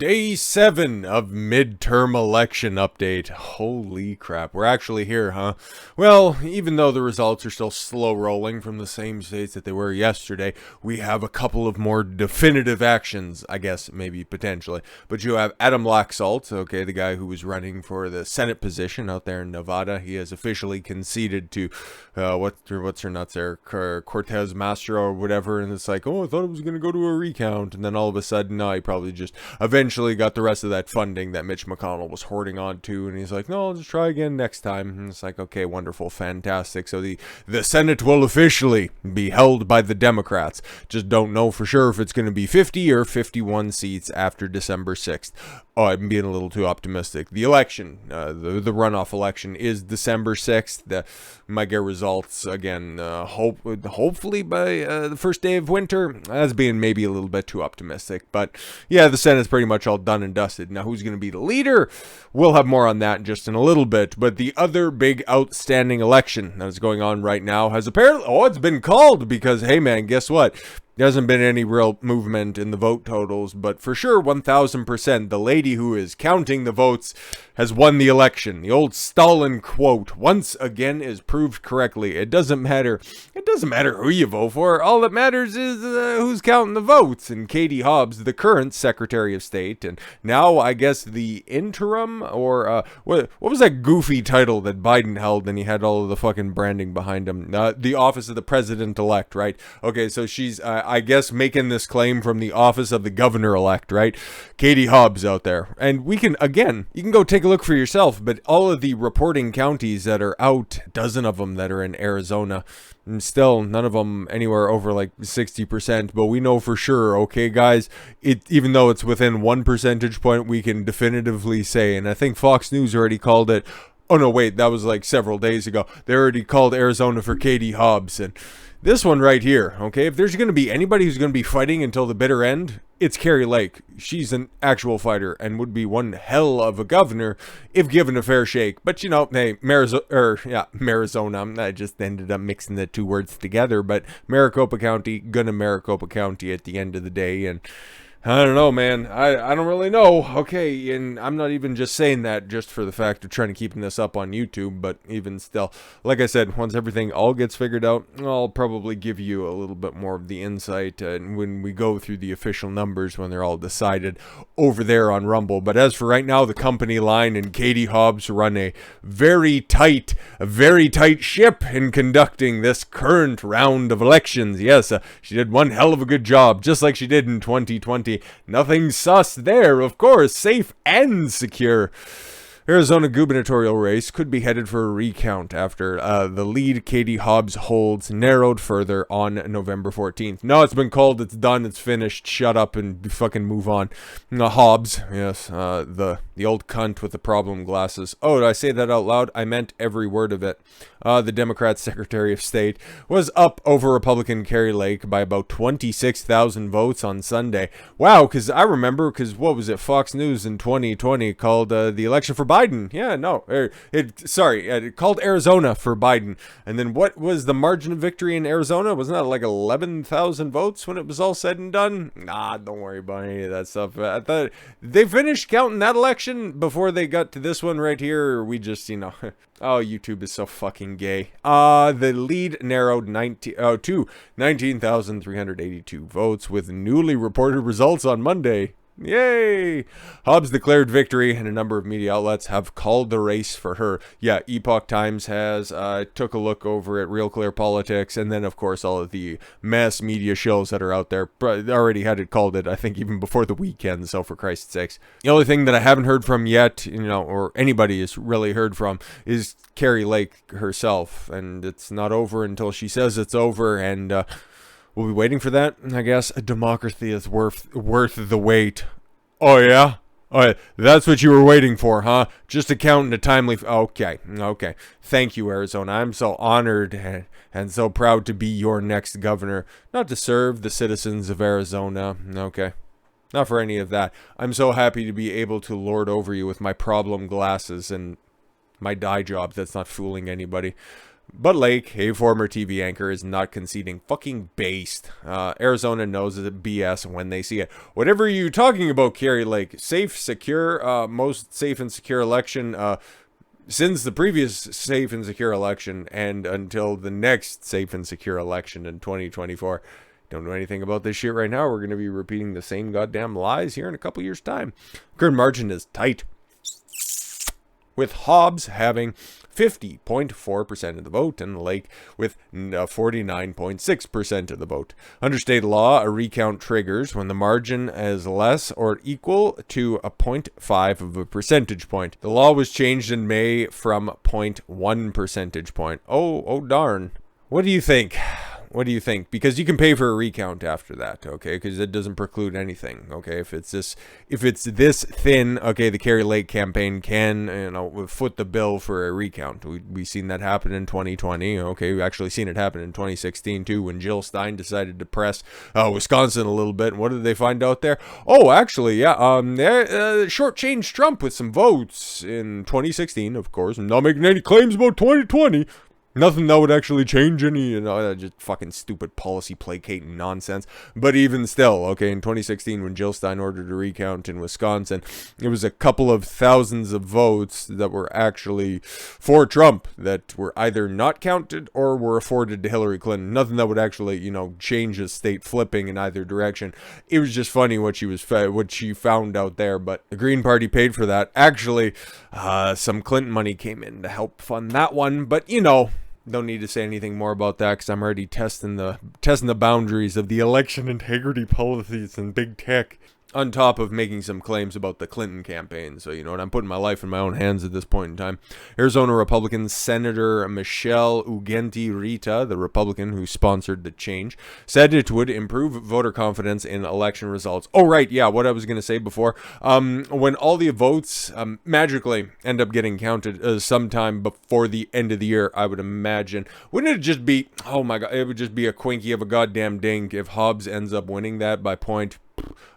Day 7 of midterm election update. Holy crap, we're actually here, huh? Well, even though the results are still slow rolling from the same states that they were yesterday, we have a couple of more definitive actions, I guess, maybe potentially. But you have Adam Laxalt, okay, the guy who was running for the Senate position out there in Nevada. He has officially conceded to, what's her nuts there, Cortez Masto or whatever, and it's like, oh, I thought it was going to go to a recount, and then all of a sudden, no, he probably just eventually got the rest of that funding that Mitch McConnell was hoarding on to, and he's like, no, I'll just try again next time. And it's like, okay, wonderful, fantastic. So the Senate will officially be held by the Democrats. Just don't know for sure if it's going to be 50 or 51 seats after December 6th. Oh, I'm being a little too optimistic. The election, the runoff election is December 6th. Might get results again, hopefully by the first day of winter. That's being maybe a little bit too optimistic. But yeah, the Senate's pretty much all done and dusted. Now, who's going to be the leader? We'll have more on that just in a little bit. But the other big outstanding election that is going on right now has apparently, it's been called because, hey man, guess what? There hasn't been any real movement in the vote totals, but for sure, 1,000%, the lady who is counting the votes has won the election. The old Stalin quote, once again, is proved correctly. It doesn't matter. It doesn't matter who you vote for. All that matters is who's counting the votes. And Katie Hobbs, the current Secretary of State, and now, I guess, the interim, or what was that goofy title that Biden held, and he had all of the fucking branding behind him? The office of the president-elect, right? Okay, so she's, I guess, making this claim from the office of the governor-elect, right? Katie Hobbs out there. And we can, again, you can go take a look for yourself, but all of the reporting counties that are out, a dozen of them that are in Arizona, and still none of them anywhere over like 60%, but we know for sure, okay guys, even though it's within 1 percentage point, we can definitively say, and I think Fox News already called it, oh no wait, that was like several days ago, they already called Arizona for Katie Hobbs. And this one right here, okay, if there's going to be anybody who's going to be fighting until the bitter end, it's Kari Lake. She's an actual fighter and would be one hell of a governor if given a fair shake. But, you know, hey, Marizona, I just ended up mixing the two words together, but Maricopa County, gonna Maricopa County at the end of the day, and I don't know, man. I don't really know. Okay, and I'm not even just saying that just for the fact of trying to keep this up on YouTube, but even still, like I said, once everything all gets figured out, I'll probably give you a little bit more of the insight when we go through the official numbers when they're all decided over there on Rumble. But as for right now, the company line and Katie Hobbs run a very tight ship in conducting this current round of elections. Yes, she did one hell of a good job, just like she did in 2020. Nothing sus there, of course, safe and secure. Arizona gubernatorial race could be headed for a recount after the lead Katie Hobbs holds narrowed further on November 14th. No, it's been called, it's done, it's finished, shut up and fucking move on. Hobbs, yes, the old cunt with the problem glasses. Oh, did I say that out loud? I meant every word of it. The Democrat Secretary of State was up over Republican Kari Lake by about 26,000 votes on Sunday. Wow, because I remember, what was it, Fox News in 2020 called the election for Biden. Yeah, no, it called Arizona for Biden. And then what was the margin of victory in Arizona? Wasn't that like 11,000 votes when it was all said and done? Nah, don't worry about any of that stuff. I thought they finished counting that election before they got to this one right here, or we just, oh, YouTube is so fucking gay. The lead narrowed to 19,382 votes with newly reported results on Monday. Yay! Hobbs declared victory, and a number of media outlets have called the race for her. Yeah, Epoch Times has took a look over at Real Clear Politics, and then, of course, all of the mass media shows that are out there already had it called it, I think, even before the weekend, so for Christ's sakes. The only thing that I haven't heard from yet, or anybody has really heard from, is Kari Lake herself, and it's not over until she says it's over, and we'll be waiting for that, I guess. A democracy is worth the wait. Oh, yeah? Oh, yeah. That's what you were waiting for, huh? Just a count and a timely... Okay. Thank you, Arizona. I'm so honored and so proud to be your next governor. Not to serve the citizens of Arizona. Okay. Not for any of that. I'm so happy to be able to lord over you with my problem glasses and my dye job that's not fooling anybody. But Lake, a former TV anchor, is not conceding. Fucking based. Arizona knows it's BS when they see it. Whatever you talking about, Kari Lake? Safe, secure, most safe and secure election since the previous safe and secure election and until the next safe and secure election in 2024. Don't know anything about this shit right now. We're going to be repeating the same goddamn lies here in a couple years' time. Current margin is tight, with Hobbs having 50.4% of the vote and Lake with 49.6% of the vote. Under state law, a recount triggers when the margin is less or equal to a 0.5 of a percentage point. The law was changed in May from 0.1 percentage point. Oh darn. What do you think? What do you think? Because you can pay for a recount after that, okay? Because it doesn't preclude anything, okay? If it's this thin, okay, the Kari Lake campaign can, foot the bill for a recount. We've seen that happen in 2020, okay? We've actually seen it happen in 2016 too, when Jill Stein decided to press Wisconsin a little bit. And what did they find out there? Oh, actually, yeah, shortchanged Trump with some votes in 2016, of course. I'm not making any claims about 2020. Nothing that would actually change any, just fucking stupid policy placating nonsense. But even still, okay, in 2016, when Jill Stein ordered a recount in Wisconsin, it was a couple of thousands of votes that were actually for Trump that were either not counted or were afforded to Hillary Clinton. Nothing that would actually, change the state flipping in either direction. It was just funny what she found out there. But the Green Party paid for that. Actually, some Clinton money came in to help fund that one. But don't need to say anything more about that because I'm already testing the boundaries of the election integrity policies in big tech, on top of making some claims about the Clinton campaign. So, I'm putting my life in my own hands at this point in time. Arizona Republican Senator Michelle Ugenti Rita, the Republican who sponsored the change, said it would improve voter confidence in election results. Oh, right, yeah, what I was going to say before. When all the votes magically end up getting counted sometime before the end of the year, I would imagine, wouldn't it just be, oh my God, it would just be a quinky of a goddamn dink if Hobbs ends up winning that by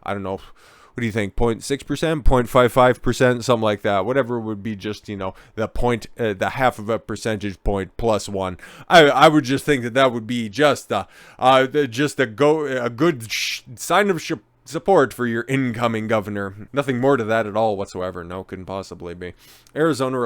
I don't know. What do you think? 0.6%, 0.55%, something like that. Whatever would be just, the half of a percentage point plus one. I would just think that would be just a good sign of support for your incoming governor. Nothing more to that at all whatsoever. No, couldn't possibly be. Arizona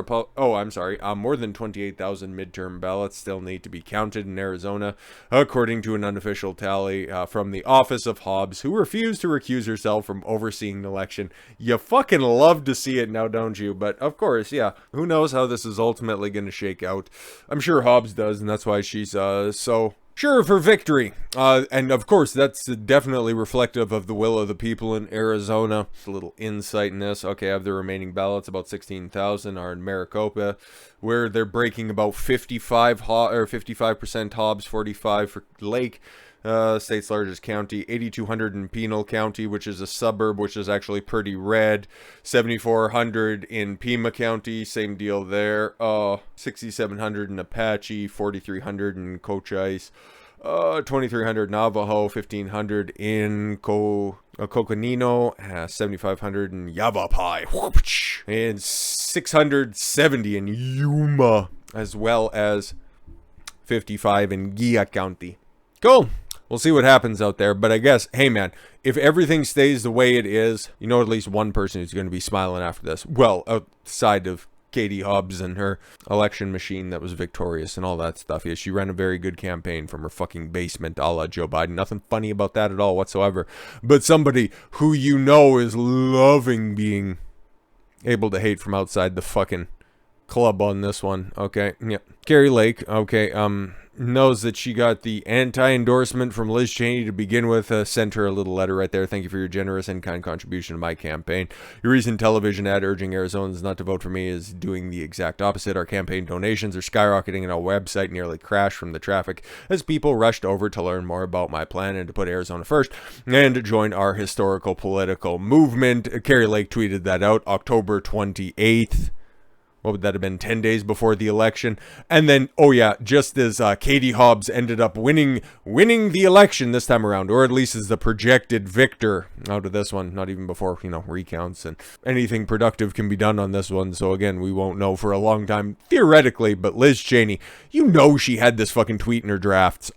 more than 28,000 midterm ballots still need to be counted in Arizona, according to an unofficial tally from the office of Hobbs, who refused to recuse herself from overseeing the election. You fucking love to see it now, don't you? But of course, yeah, who knows how this is ultimately going to shake out. I'm sure Hobbs does, and that's why she's so sure of her victory. And of course, that's definitely reflective of the will of the people in Arizona. A little insight in this. Okay, I have the remaining ballots. About 16,000 are in Maricopa, where they're breaking about 55% Hobbs, 45 for Lake. State's largest county, 8,200 in Pinal County, which is a suburb, which is actually pretty red. 7,400 in Pima County, same deal there. 6,700 in Apache, 4,300 in Cochise, 2,300 Navajo, 1,500 in Coconino, 7,500 in Yavapai, and 670 in Yuma, as well as 55 in Gia County. Cool. We'll see what happens out there. But I guess, hey man, if everything stays the way it is, at least one person who's going to be smiling after this. Well, outside of Katie Hobbs and her election machine that was victorious and all that stuff. Yeah, she ran a very good campaign from her fucking basement a la Joe Biden. Nothing funny about that at all whatsoever. But somebody who is loving being able to hate from outside the fucking club on this one. Okay. Yeah. Kari Lake. Okay. Knows that she got the anti-endorsement from Liz Cheney to begin with. Sent her a little letter right there. Thank you for your generous and kind contribution to my campaign. Your recent television ad urging Arizonans not to vote for me is doing the exact opposite. Our campaign donations are skyrocketing and our website nearly crashed from the traffic as people rushed over to learn more about my plan and to put Arizona first and join our historical political movement. Kari Lake tweeted that out October 28th. what would that have been, 10 days before the election. And then, oh yeah, just as Katie Hobbs ended up winning the election this time around, or at least as the projected victor out of this one, not even before, recounts and anything productive can be done on this one. So again, we won't know for a long time, theoretically, but Liz Cheney, she had this fucking tweet in her drafts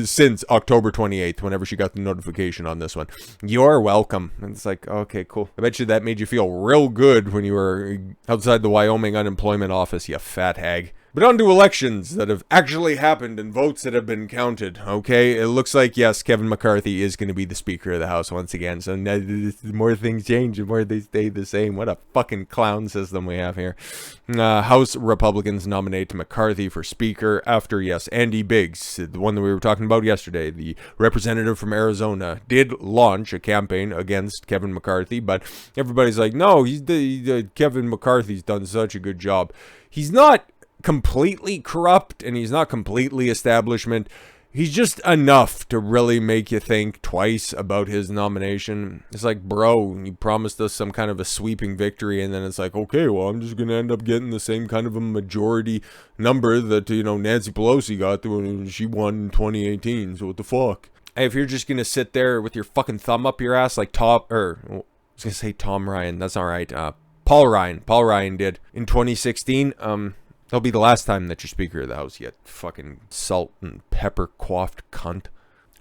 since October 28th, whenever she got the notification on this one. You're welcome. And it's like, okay, cool. I bet you that made you feel real good when you were outside the Wyoming unemployment office, you fat hag. But on to elections that have actually happened and votes that have been counted, okay? It looks like, yes, Kevin McCarthy is going to be the Speaker of the House once again. So the more things change, the more they stay the same. What a fucking clown system we have here. House Republicans nominate McCarthy for Speaker after, yes, Andy Biggs, the one that we were talking about yesterday, the representative from Arizona, did launch a campaign against Kevin McCarthy. But everybody's like, no, Kevin McCarthy's done such a good job. He's not completely corrupt and he's not completely establishment. He's just enough to really make you think twice about his nomination. It's like, bro, you promised us some kind of a sweeping victory, and then it's like, okay, well, I'm just gonna end up getting the same kind of a majority number that Nancy Pelosi got when she won in 2018. So what the fuck? Hey, if you're just gonna sit there with your fucking thumb up your ass like I was gonna say Tom Ryan, that's not right. Paul Ryan did in 2016. That'll be the last time that you're Speaker of the House, you fucking salt and pepper coiffed cunt.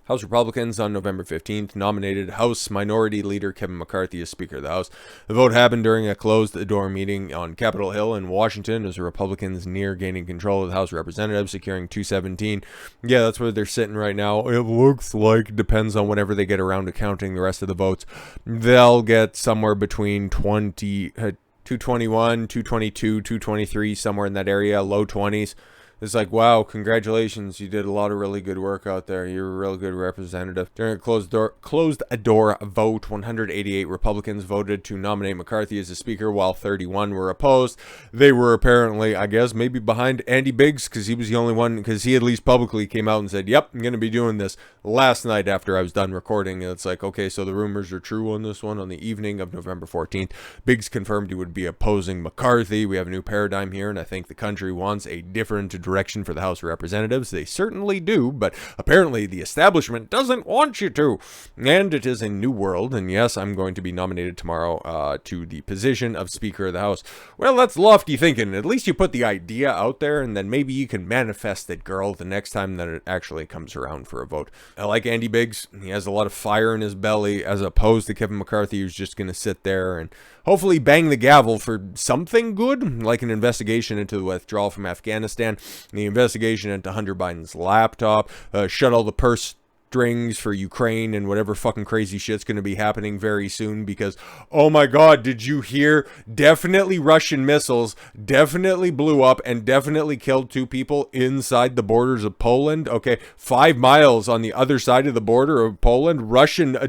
House Republicans on November 15th nominated House Minority Leader Kevin McCarthy as Speaker of the House. The vote happened during a closed-door meeting on Capitol Hill in Washington as the Republicans near gaining control of the House of Representatives, securing 217. Yeah, that's where they're sitting right now. It looks like, depends on whenever they get around to counting the rest of the votes, they'll get somewhere between 221, 222, 223, somewhere in that area, low 20s. It's like, wow, congratulations, you did a lot of really good work out there. You're a real good representative. During a closed door vote, 188 Republicans voted to nominate McCarthy as the Speaker, while 31 were opposed. They were apparently, I guess, maybe behind Andy Biggs, because he was the only one, because he at least publicly came out and said, yep, I'm going to be doing this last night after I was done recording. And it's like, okay, so the rumors are true on this one. On the evening of November 14th, Biggs confirmed he would be opposing McCarthy. We have a new paradigm here, and I think the country wants a different direction for the House of Representatives. They certainly do, but apparently the establishment doesn't want you to. And it is a new world, and yes, I'm going to be nominated tomorrow to the position of Speaker of the House. Well, that's lofty thinking. At least you put the idea out there, and then maybe you can manifest it, girl, the next time that it actually comes around for a vote. I like Andy Biggs. He has a lot of fire in his belly, as opposed to Kevin McCarthy, who's just going to sit there and hopefully bang the gavel for something good, like an investigation into the withdrawal from Afghanistan, the investigation into Hunter Biden's laptop, shut all the purse strings for Ukraine and whatever fucking crazy shit's going to be happening very soon, because, oh my god, did you hear? Definitely Russian missiles definitely blew up and definitely killed 2 people inside the borders of Poland. Okay, 5 miles on the other side of the border of Poland,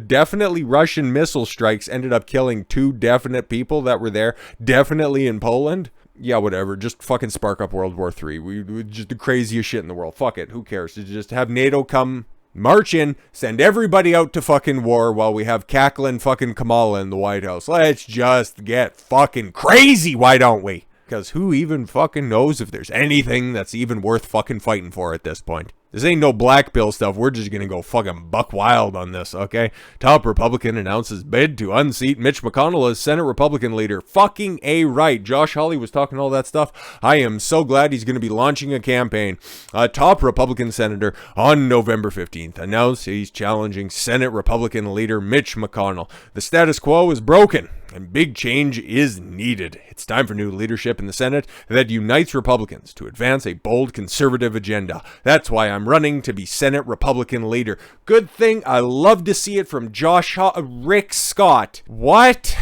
definitely Russian missile strikes ended up killing 2 definite people that were there, definitely in Poland. Yeah, whatever. Just fucking spark up World War III. We just the craziest shit in the world. Fuck it. Who cares? Just have NATO come march in, send everybody out to fucking war while we have cackling fucking Kamala in the White House. Let's just get fucking crazy, why don't we? Because who even fucking knows if there's anything that's even worth fucking fighting for at this point? This ain't no black pill stuff. We're just gonna go fucking buck wild on this, okay? Top Republican announces bid to unseat Mitch McConnell as Senate Republican leader. Fucking A right. Josh Hawley was talking all that stuff. I am so glad he's gonna be launching a campaign. A top Republican senator on November 15th announced he's challenging Senate Republican leader Mitch McConnell. The status quo is broken, and big change is needed. It's time for new leadership in the Senate that unites Republicans to advance a bold conservative agenda. That's why I'm running to be Senate Republican leader. Good thing. I love to see it from Rick Scott. What?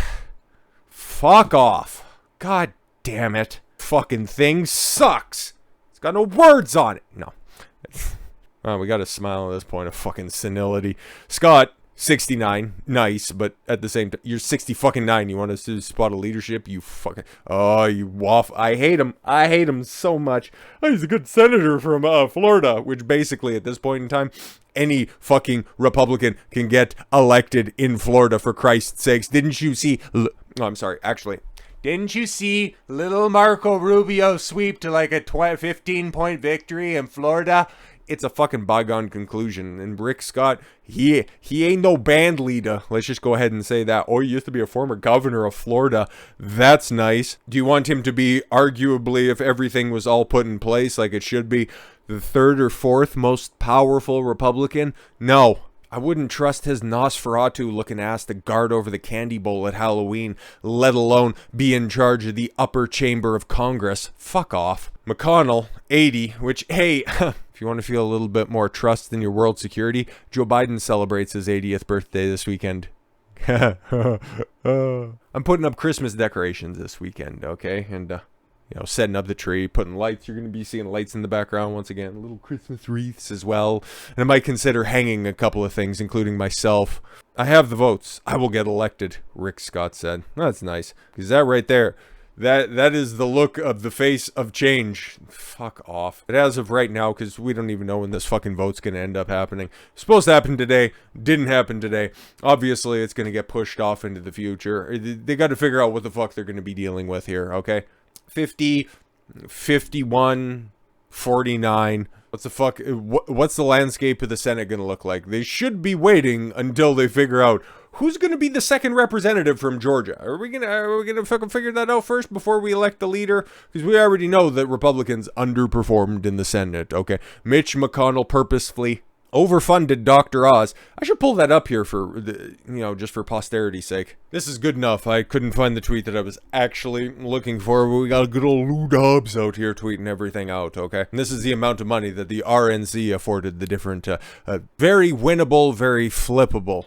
Fuck off. God damn it. Fucking thing sucks. It's got no words on it. No. We got to smile at this point of fucking senility. Scott, 69, nice, but at the same time, you're 60 fucking 9. You want us to spot a leadership? You fucking, oh, you waffle. I hate him so much. Oh, he's a good senator from Florida, which basically at this point in time, any fucking Republican can get elected in Florida, for Christ's sakes. Didn't you see? Oh, I'm sorry. Actually, Didn't you see little Marco Rubio sweep to like a 15-point victory in Florida? It's a fucking bygone conclusion. And Rick Scott, he ain't no band leader. Let's just go ahead and say that. Oh, he used to be a former governor of Florida. That's nice. Do you want him to be, arguably, if everything was all put in place like it should be, the third or fourth most powerful Republican? No. I wouldn't trust his Nosferatu-looking ass to guard over the candy bowl at Halloween, let alone be in charge of the upper chamber of Congress. Fuck off. McConnell, 80, which, hey, if you want to feel a little bit more trust in your world security, Joe Biden celebrates his 80th birthday this weekend. I'm putting up Christmas decorations this weekend, okay? And, setting up the tree, putting lights. You're going to be seeing lights in the background once again. Little Christmas wreaths as well. And I might consider hanging a couple of things, including myself. I have the votes. I will get elected, Rick Scott said. That's nice. Because that right there, that is the look of the face of change. Fuck off. But as of right now, because we don't even know when this fucking vote's going to end up happening. Supposed to happen today. Didn't happen today. Obviously, it's going to get pushed off into the future. They got to figure out what the fuck they're going to be dealing with here, okay? 50, 51, 49. What's the fuck? What's the landscape of the Senate going to look like? They should be waiting until they figure out who's going to be the second representative from Georgia. Are we gonna fucking figure that out first before we elect the leader? Because we already know that Republicans underperformed in the Senate. Okay, Mitch McConnell purposefully overfunded Dr. Oz. I should pull that up here for, just for posterity's sake. This is good enough. I couldn't find the tweet that I was actually looking for, but we got a good old Lou Dobbs out here tweeting everything out, okay? And this is the amount of money that the RNC afforded the different, very winnable, very flippable.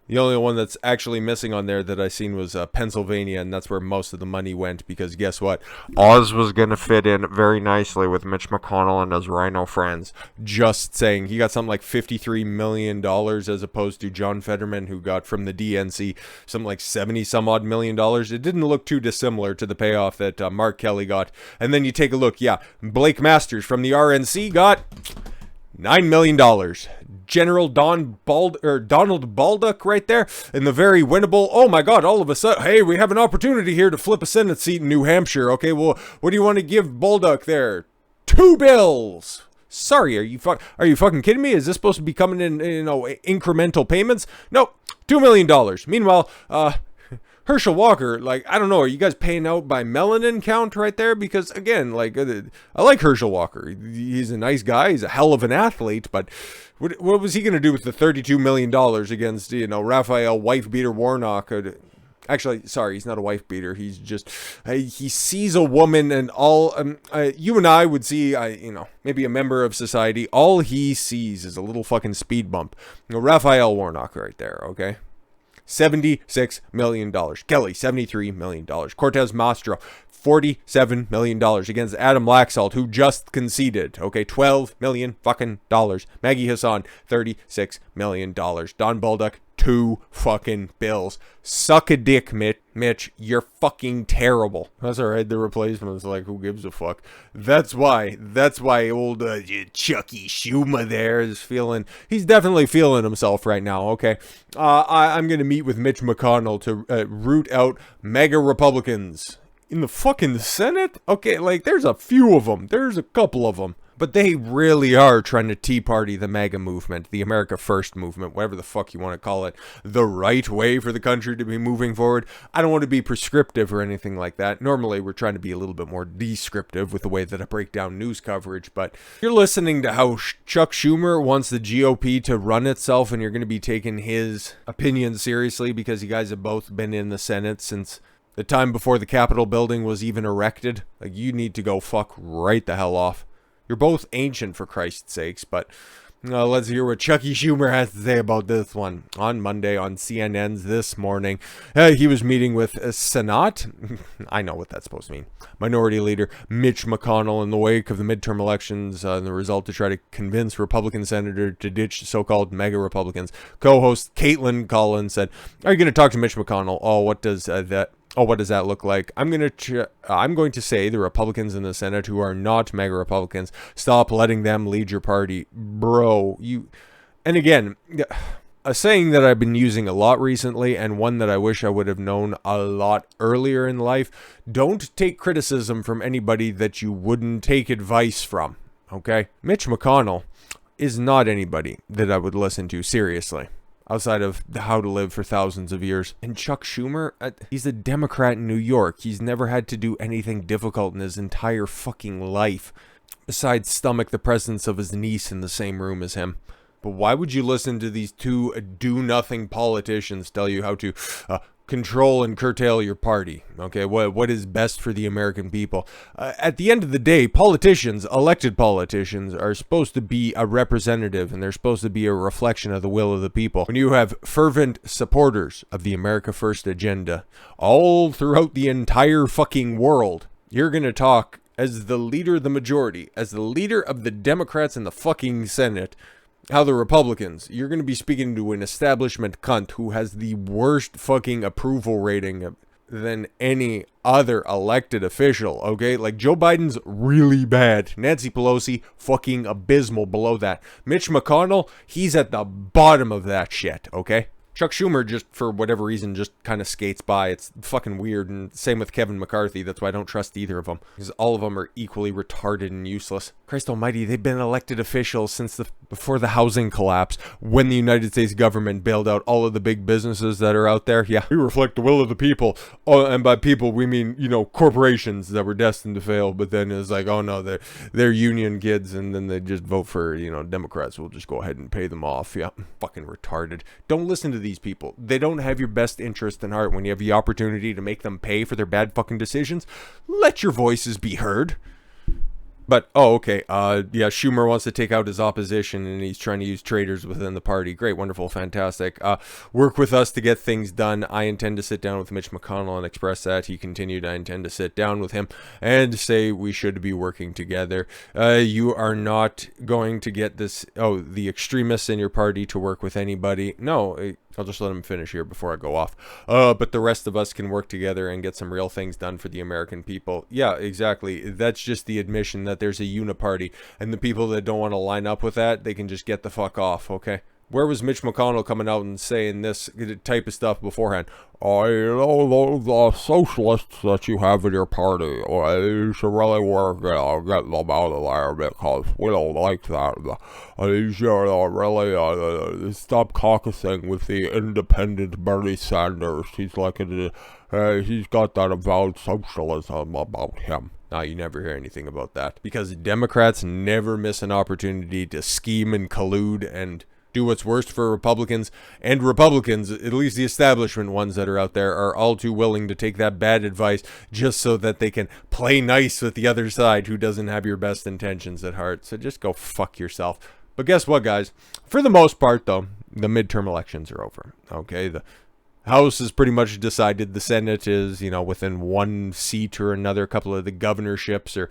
The only one that's actually missing on there that I seen was Pennsylvania, and that's where most of the money went, because guess what? Oz was going to fit in very nicely with Mitch McConnell and his rhino friends. Just saying. He got something like $53 million as opposed to John Fetterman, who got from the DNC something like 70-some-odd million dollars. It didn't look too dissimilar to the payoff that Mark Kelly got. And then you take a look. Yeah, Blake Masters from the RNC got $9 million. General Donald Baldock right there in the very winnable. Oh my God, all of a sudden, hey, we have an opportunity here to flip a Senate seat in New Hampshire. Okay, well, what do you want to give Baldock there? 2 bills. Sorry, are you fucking kidding me? Is this supposed to be coming in, incremental payments? Nope, $2 million. Meanwhile, Herschel Walker, I don't know, are you guys paying out by melanin count right there? Because, again, I like Herschel Walker. He's a nice guy. He's a hell of an athlete, but what was he going to do with the $32 million against, Raphael wife-beater Warnock? Actually, sorry, he's not a wife-beater. He's just, he sees a woman and all, you and I would see, maybe a member of society, all he sees is a little fucking speed bump. Raphael Warnock right there, okay? $76 million. Kelly, $73 million. Cortez Mastro, $47 million against Adam Laxalt, who just conceded. Okay, $12 million fucking dollars. Maggie Hassan, $36 million. Don Baldock, 2 fucking bills. Suck a dick, Mitch. You're fucking terrible. That's alright. The replacement's who gives a fuck? That's why old Chucky Schumer there is feeling. He's definitely feeling himself right now. Okay, I'm gonna meet with Mitch McConnell to root out MAGA Republicans in the fucking Senate. Okay, there's a few of them. There's a couple of them. But they really are trying to Tea Party the MAGA movement, the America First movement, whatever the fuck you want to call it, the right way for the country to be moving forward. I don't want to be prescriptive or anything like that. Normally, we're trying to be a little bit more descriptive with the way that I break down news coverage, but you're listening to how Chuck Schumer wants the GOP to run itself, and you're going to be taking his opinion seriously because you guys have both been in the Senate since the time before the Capitol building was even erected. You need to go fuck right the hell off. You're both ancient, for Christ's sakes, but let's hear what Chucky Schumer has to say about this one. On Monday on CNN's This Morning, he was meeting with Senate. I know what that's supposed to mean. Minority Leader Mitch McConnell in the wake of the midterm elections and the result to try to convince Republican Senator to ditch so-called MAGA Republicans. Co-host Caitlin Collins said, "Are you going to talk to Mitch McConnell? What does that look like? I'm going to say the Republicans in the Senate who are not MAGA Republicans, stop letting them lead your party." Bro, and again, a saying that I've been using a lot recently, and one that I wish I would have known a lot earlier in life: don't take criticism from anybody that you wouldn't take advice from, okay? Mitch McConnell is not anybody that I would listen to seriously, outside of How to Live for Thousands of Years. And Chuck Schumer, he's a Democrat in New York. He's never had to do anything difficult in his entire fucking life, besides stomach the presence of his niece in the same room as him. But why would you listen to these two do-nothing politicians tell you how to control and curtail your party? Okay, what is best for the American people? At the end of the day, politicians, elected politicians, are supposed to be a representative, and they're supposed to be a reflection of the will of the people. When you have fervent supporters of the America First agenda all throughout the entire fucking world, you're going to talk as the leader of the majority, as the leader of the Democrats in the fucking Senate. How the Republicans, you're going to be speaking to an establishment cunt who has the worst fucking approval rating than any other elected official, okay? Like, Joe Biden's really bad. Nancy Pelosi, fucking abysmal below that. Mitch McConnell, he's at the bottom of that shit, okay? Chuck Schumer, just for whatever reason, just kind of skates by. It's fucking weird. And same with Kevin McCarthy. That's why I don't trust either of them, because all of them are equally retarded and useless. Christ almighty, they've been elected officials since before the housing collapse, when the United States government bailed out all of the big businesses that are out there. Yeah, we reflect the will of the people. Oh, and by people, we mean, corporations that were destined to fail. But then it's like, oh no, they're union kids, and then they just vote for, Democrats. We'll just go ahead and pay them off. Yeah, fucking retarded. Don't listen to these people. They don't have your best interest in heart. When you have the opportunity to make them pay for their bad fucking decisions, let your voices be heard. But, okay, Schumer wants to take out his opposition, and he's trying to use traitors within the party. Great, wonderful, fantastic. Work with us to get things done. I intend to sit down with Mitch McConnell and express that. He continued, I intend to sit down with him and say we should be working together. You are not going to get the extremists in your party to work with anybody. No, I'll just let him finish here before I go off. But the rest of us can work together and get some real things done for the American people. Yeah, exactly. That's just the admission that there's a uniparty, and the people that don't want to line up with that, they can just get the fuck off, okay? Where was Mitch McConnell coming out and saying this type of stuff beforehand? The socialists that you have in your party, you should really work get them out of there, because we don't like that. You should really stop caucusing with the independent Bernie Sanders. He's like he's got that avowed socialism about him. Now, you never hear anything about that, because Democrats never miss an opportunity to scheme and collude and do what's worst for Republicans, and Republicans, at least the establishment ones that are out there, are all too willing to take that bad advice just so that they can play nice with the other side who doesn't have your best intentions at heart. So just go fuck yourself. But guess what, guys? For the most part, though, the midterm elections are over. Okay, the House is pretty much decided. The Senate is, within one seat or another. A couple of the governorships are,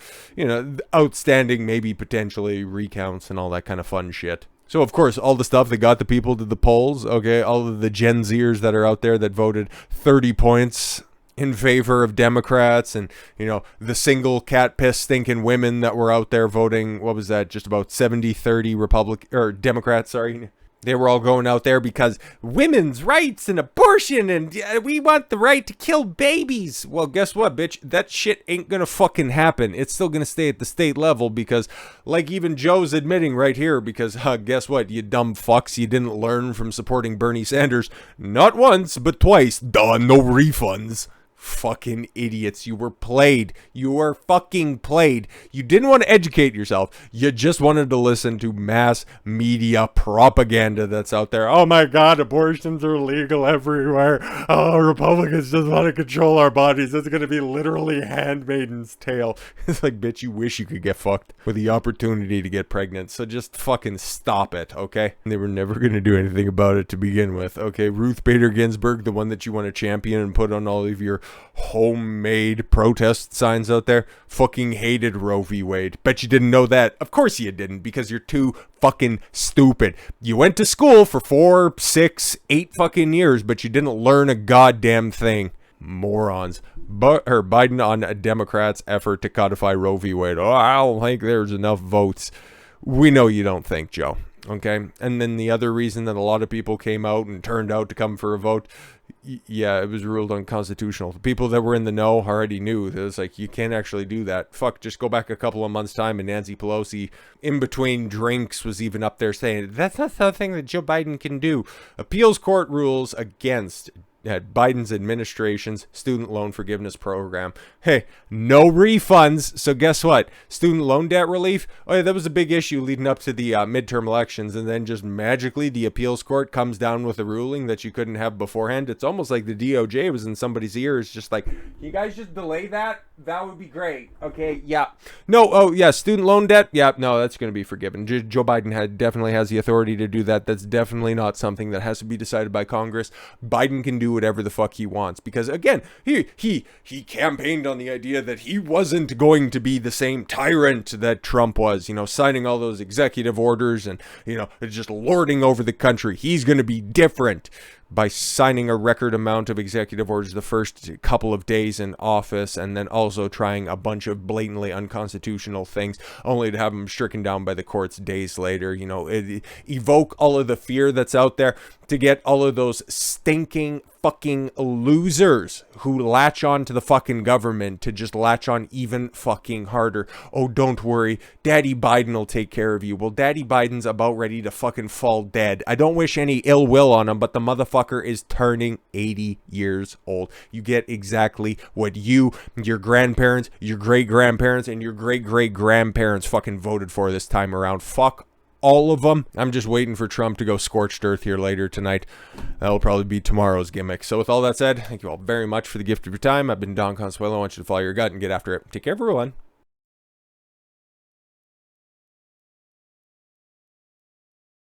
outstanding, maybe potentially recounts and all that kind of fun shit. So, of course, all the stuff that got the people to the polls, okay, all of the Gen Zers that are out there that voted 30 points in favor of Democrats, and, the single cat piss stinking women that were out there voting, what was that, just about 70-30 Democrats, sorry. They were all going out there because women's rights and abortion, and we want the right to kill babies. Well, guess what, bitch? That shit ain't gonna fucking happen. It's still gonna stay at the state level, because, like even Joe's admitting right here, because guess what, you dumb fucks, you didn't learn from supporting Bernie Sanders. Not once, but twice. Duh, no refunds. Fucking idiots. You were played. You were fucking played. You didn't want to educate yourself. You just wanted to listen to mass media propaganda that's out there. Oh my God, abortions are legal everywhere. Oh, Republicans just want to control our bodies. It's going to be literally Handmaid's Tale. It's like, bitch, you wish you could get fucked with the opportunity to get pregnant. So just fucking stop it, okay? They were never going to do anything about it to begin with, okay? Ruth Bader Ginsburg, the one that you want to champion and put on all of your homemade protest signs out there, fucking hated Roe v. Wade. Bet you didn't know that. Of course you didn't, because you're too fucking stupid. You went to school for 4, 6, 8 fucking years, but you didn't learn a goddamn thing. Morons. Biden on a Democrats' effort to codify Roe v. Wade. Oh, I don't think there's enough votes. We know you don't think, Joe. Okay. And then the other reason that a lot of people came out and turned out to come for a vote, yeah, it was ruled unconstitutional. The people that were in the know already knew that it's like, you can't actually do that. Fuck, just go back a couple of months' time and Nancy Pelosi, in between drinks, was even up there saying, that's not something that Joe Biden can do. Appeals court rules against Biden's administration's student loan forgiveness program. Hey, no refunds. So guess what? Student loan debt relief. Oh yeah, that was a big issue leading up to the midterm elections, and then just magically the appeals court comes down with a ruling that you couldn't have beforehand. It's almost like the DOJ was in somebody's ears, just like, you guys just delay that. That would be great. Okay, yeah. No, oh yeah, student loan debt. Yeah, no, that's going to be forgiven. Joe Biden definitely has the authority to do that. That's definitely not something that has to be decided by Congress. Biden can do whatever the fuck he wants, because again, he campaigned on the idea that he wasn't going to be the same tyrant that Trump was, signing all those executive orders and, just lording over the country. He's going to be different by signing a record amount of executive orders the first couple of days in office, and then also trying a bunch of blatantly unconstitutional things, only to have them stricken down by the courts days later. Evoke all of the fear that's out there to get all of those stinking fucking losers who latch on to the fucking government to just latch on even fucking harder. Oh, don't worry, Daddy Biden will take care of you. Well, Daddy Biden's about ready to fucking fall dead. I don't wish any ill will on him, but the motherfucker is turning 80 years old. You get exactly what you, your grandparents, your great-grandparents, and your great-great-grandparents fucking voted for this time around. Fuck all of them. I'm just waiting for Trump to go scorched earth here later tonight. That'll probably be tomorrow's gimmick. So with all that said, thank you all very much for the gift of your time. I've been Don Consuelo. I want you to follow your gut and get after it. Take care, everyone.